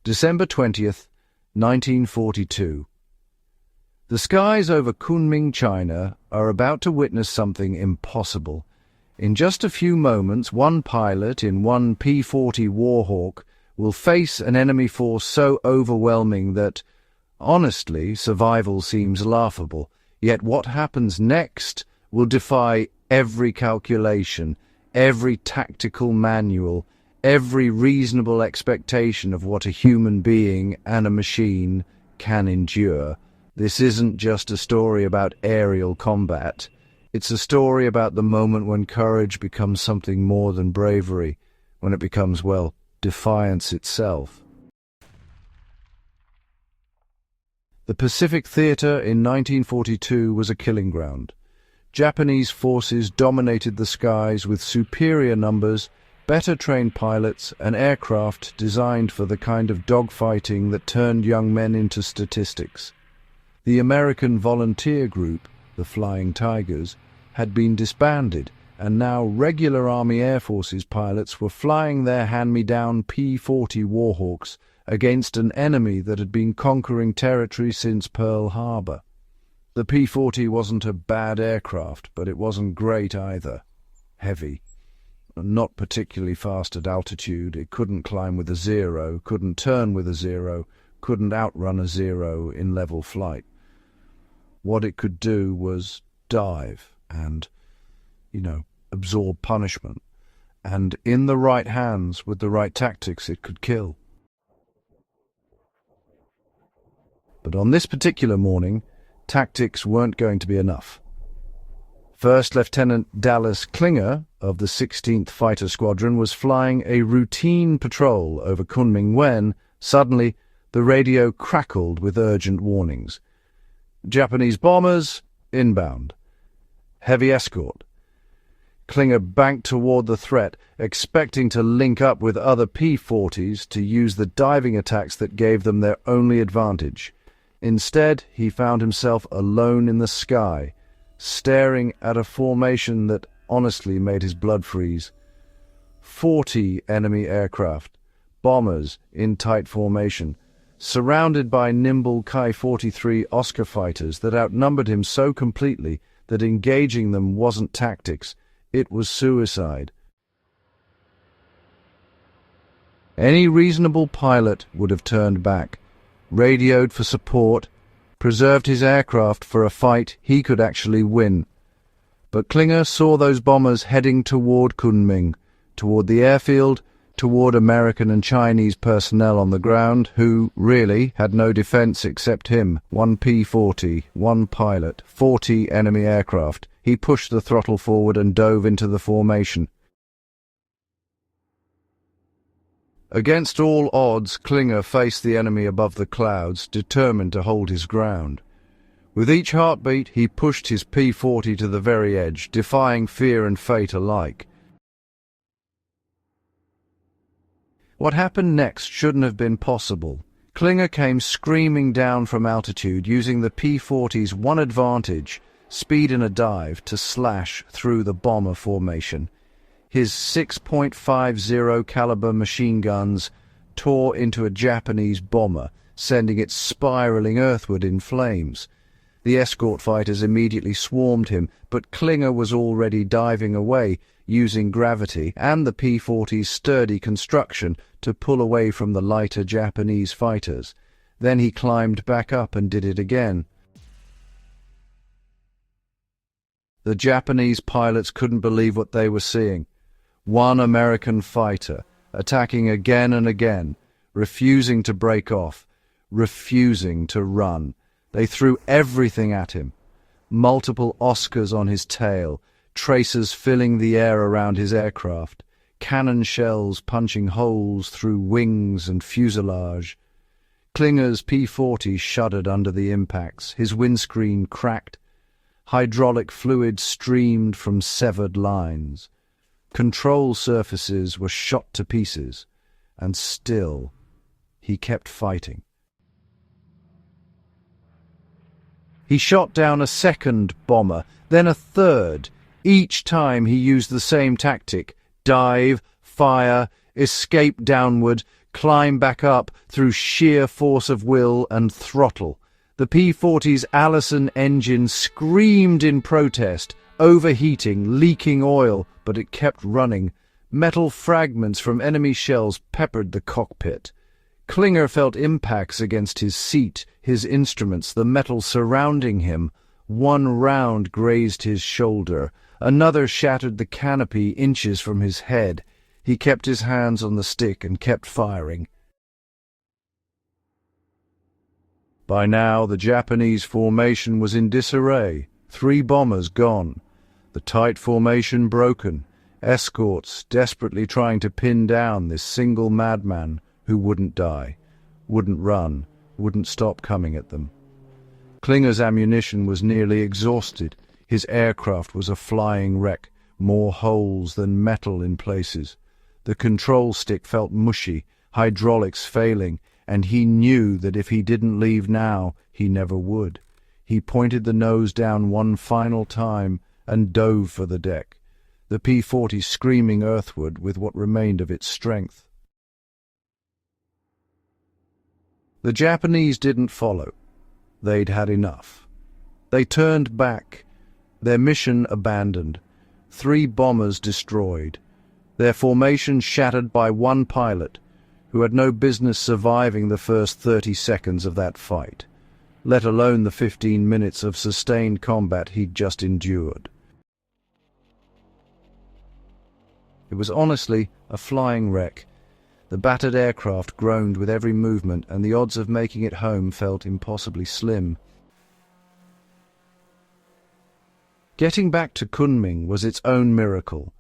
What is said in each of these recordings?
December 20th, 1942. The skies over Kunming, China, are about to witness something impossible. In just a few moments, one pilot in one P-40 Warhawk will face an enemy force so overwhelming that, honestly, survival seems laughable. Yet what happens next will defy every calculation, every tactical manual, every reasonable expectation of what a human being and a machine can endure. This isn't just a story about aerial combat. It's a story about the moment when courage becomes something more than bravery, when it becomes, well, defiance itself. The Pacific Theater in 1942 was a killing ground. Japanese forces dominated the skies with superior numbers, better-trained pilots, and aircraft designed for the kind of dogfighting that turned young men into statistics. The American volunteer group, the Flying Tigers, had been disbanded, and now regular Army Air Forces pilots were flying their hand-me-down P-40 Warhawks against an enemy that had been conquering territory since Pearl Harbor. The P-40 wasn't a bad aircraft, but it wasn't great either. Heavy. Not particularly fast at altitude, it couldn't climb with a zero, couldn't turn with a zero, couldn't outrun a zero in level flight. What it could do was dive and, absorb punishment. And in the right hands, with the right tactics, it could kill. But on this particular morning, tactics weren't going to be enough. First Lieutenant Dallas Klinger of the 16th Fighter Squadron was flying a routine patrol over Kunming when, suddenly, the radio crackled with urgent warnings. Japanese bombers, inbound. Heavy escort. Klinger banked toward the threat, expecting to link up with other P-40s to use the diving attacks that gave them their only advantage. Instead, he found himself alone in the sky, staring at a formation that honestly made his blood freeze. 40 enemy aircraft, bombers in tight formation, surrounded by nimble Ki-43 Oscar fighters that outnumbered him so completely that engaging them wasn't tactics, it was suicide. Any reasonable pilot would have turned back, radioed for support, preserved his aircraft for a fight he could actually win. But Klinger saw those bombers heading toward Kunming, toward the airfield, toward American and Chinese personnel on the ground who, really, had no defense except him. One P-40, one pilot, 40 enemy aircraft. He pushed the throttle forward and dove into the formation. Against all odds, Klinger faced the enemy above the clouds, determined to hold his ground. With each heartbeat, he pushed his P-40 to the very edge, defying fear and fate alike. What happened next shouldn't have been possible. Klinger came screaming down from altitude, using the P-40's one advantage, speed in a dive, to slash through the bomber formation. His 6.50 caliber machine guns tore into a Japanese bomber, sending it spiraling earthward in flames. The escort fighters immediately swarmed him, but Klinger was already diving away, using gravity and the P-40's sturdy construction to pull away from the lighter Japanese fighters. Then he climbed back up and did it again. The Japanese pilots couldn't believe what they were seeing. One American fighter, attacking again and again, refusing to break off, refusing to run. They threw everything at him. Multiple Oscars on his tail, tracers filling the air around his aircraft, cannon shells punching holes through wings and fuselage. Klinger's P-40 shuddered under the impacts, his windscreen cracked. Hydraulic fluid streamed from severed lines. Control surfaces were shot to pieces, and still he kept fighting. He shot down a second bomber, then a third. Each time he used the same tactic: dive, fire, escape downward, climb back up through sheer force of will and throttle. The P-40's Allison engine screamed in protest, overheating, leaking oil, but it kept running. Metal fragments from enemy shells peppered the cockpit. Klinger felt impacts against his seat, his instruments, the metal surrounding him. One round grazed his shoulder. Another shattered the canopy inches from his head. He kept his hands on the stick and kept firing. By now, the Japanese formation was in disarray. 3 bombers gone. The tight formation broken. Escorts desperately trying to pin down this single madman who wouldn't die, wouldn't run, wouldn't stop coming at them. Klinger's ammunition was nearly exhausted. His aircraft was a flying wreck, more holes than metal in places. The control stick felt mushy, hydraulics failing, and he knew that if he didn't leave now, he never would. He pointed the nose down one final time and dove for the deck, the P-40 screaming earthward with what remained of its strength. The Japanese didn't follow. They'd had enough. They turned back, their mission abandoned, 3 bombers destroyed, their formation shattered by 1 pilot, who had no business surviving the first 30 seconds of that fight, let alone the 15 minutes of sustained combat he'd just endured. It was honestly a flying wreck. The battered aircraft groaned with every movement, and the odds of making it home felt impossibly slim. Getting back to Kunming was its own miracle.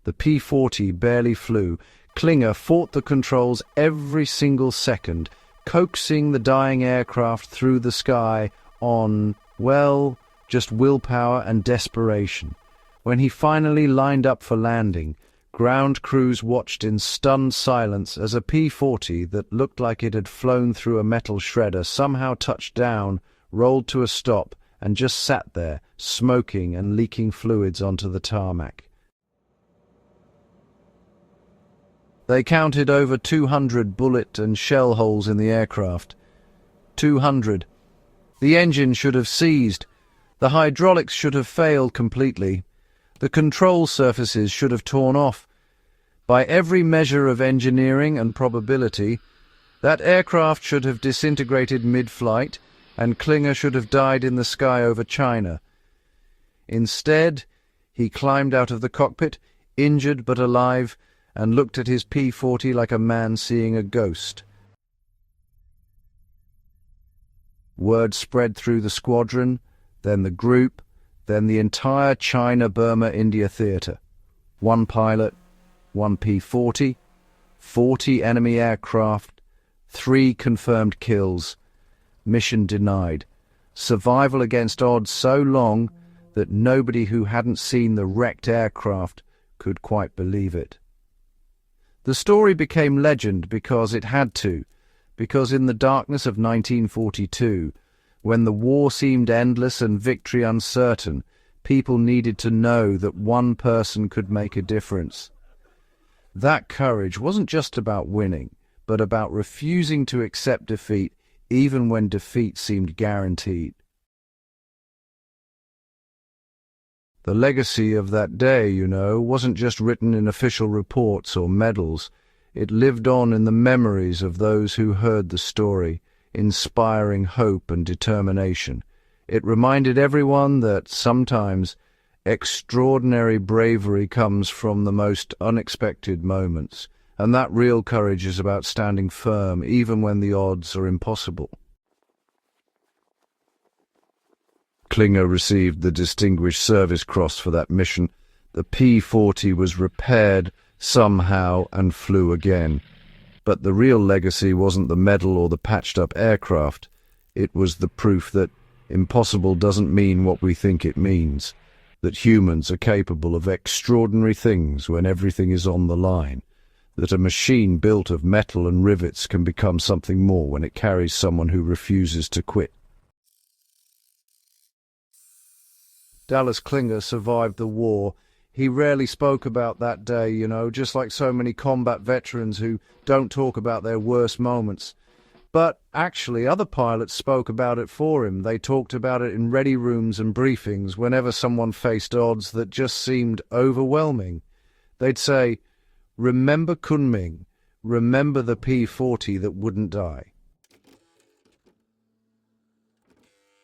The P-40 barely flew. Klinger fought the controls every single second, coaxing the dying aircraft through the sky on, well, just willpower and desperation. When he finally lined up for landing, ground crews watched in stunned silence as a P-40 that looked like it had flown through a metal shredder somehow touched down, rolled to a stop, and just sat there, smoking and leaking fluids onto the tarmac. They counted over 200 bullet and shell holes in the aircraft. 200. The engine should have seized. The hydraulics should have failed completely. The control surfaces should have torn off. By every measure of engineering and probability, that aircraft should have disintegrated mid-flight, and Klinger should have died in the sky over China. Instead, he climbed out of the cockpit, injured but alive, and looked at his P-40 like a man seeing a ghost. Word spread through the squadron, then the group, then the entire China-Burma-India theatre. 1 pilot, 1 P-40, 40 enemy aircraft, 3 confirmed kills. Mission denied. Survival against odds so long that nobody who hadn't seen the wrecked aircraft could quite believe it. The story became legend because it had to, because in the darkness of 1942, when the war seemed endless and victory uncertain, people needed to know that one person could make a difference. That courage wasn't just about winning, but about refusing to accept defeat even when defeat seemed guaranteed. The legacy of that day, wasn't just written in official reports or medals. It lived on in the memories of those who heard the story, inspiring hope and determination. It reminded everyone that sometimes extraordinary bravery comes from the most unexpected moments, and that real courage is about standing firm even when the odds are impossible. Klinger received the Distinguished Service Cross for that mission. The P-40 was repaired somehow and flew again. But the real legacy wasn't the medal or the patched-up aircraft. It was the proof that impossible doesn't mean what we think it means, that humans are capable of extraordinary things when everything is on the line, that a machine built of metal and rivets can become something more when it carries someone who refuses to quit. Dallas Klinger survived the war. He rarely spoke about that day, just like so many combat veterans who don't talk about their worst moments. But actually, other pilots spoke about it for him. They talked about it in ready rooms and briefings whenever someone faced odds that just seemed overwhelming. They'd say, "Remember Kunming. Remember the P-40 that wouldn't die."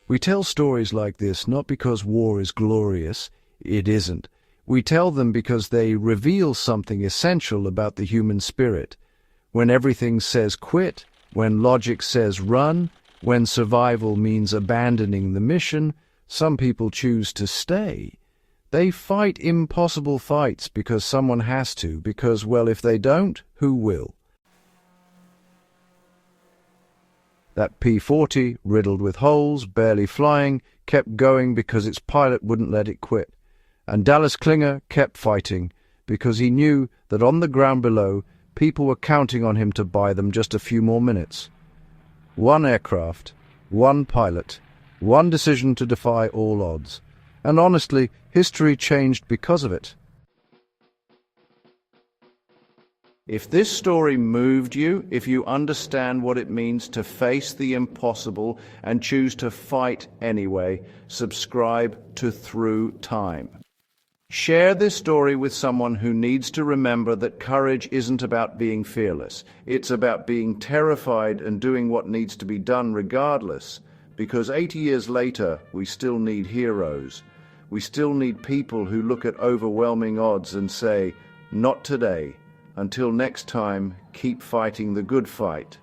We tell stories like this not because war is glorious. It isn't. We tell them because they reveal something essential about the human spirit. When everything says quit, when logic says run, when survival means abandoning the mission, some people choose to stay. They fight impossible fights because someone has to, because, well, if they don't, who will? That P-40, riddled with holes, barely flying, kept going because its pilot wouldn't let it quit. And Dallas Klinger kept fighting because he knew that on the ground below, people were counting on him to buy them just a few more minutes. One aircraft, one pilot, one decision to defy all odds. And honestly, history changed because of it. If this story moved you, if you understand what it means to face the impossible and choose to fight anyway, subscribe to Through Time. Share this story with someone who needs to remember that courage isn't about being fearless. It's about being terrified and doing what needs to be done regardless. Because 80 years later, we still need heroes. We still need people who look at overwhelming odds and say, "Not today. Until next time, keep fighting the good fight."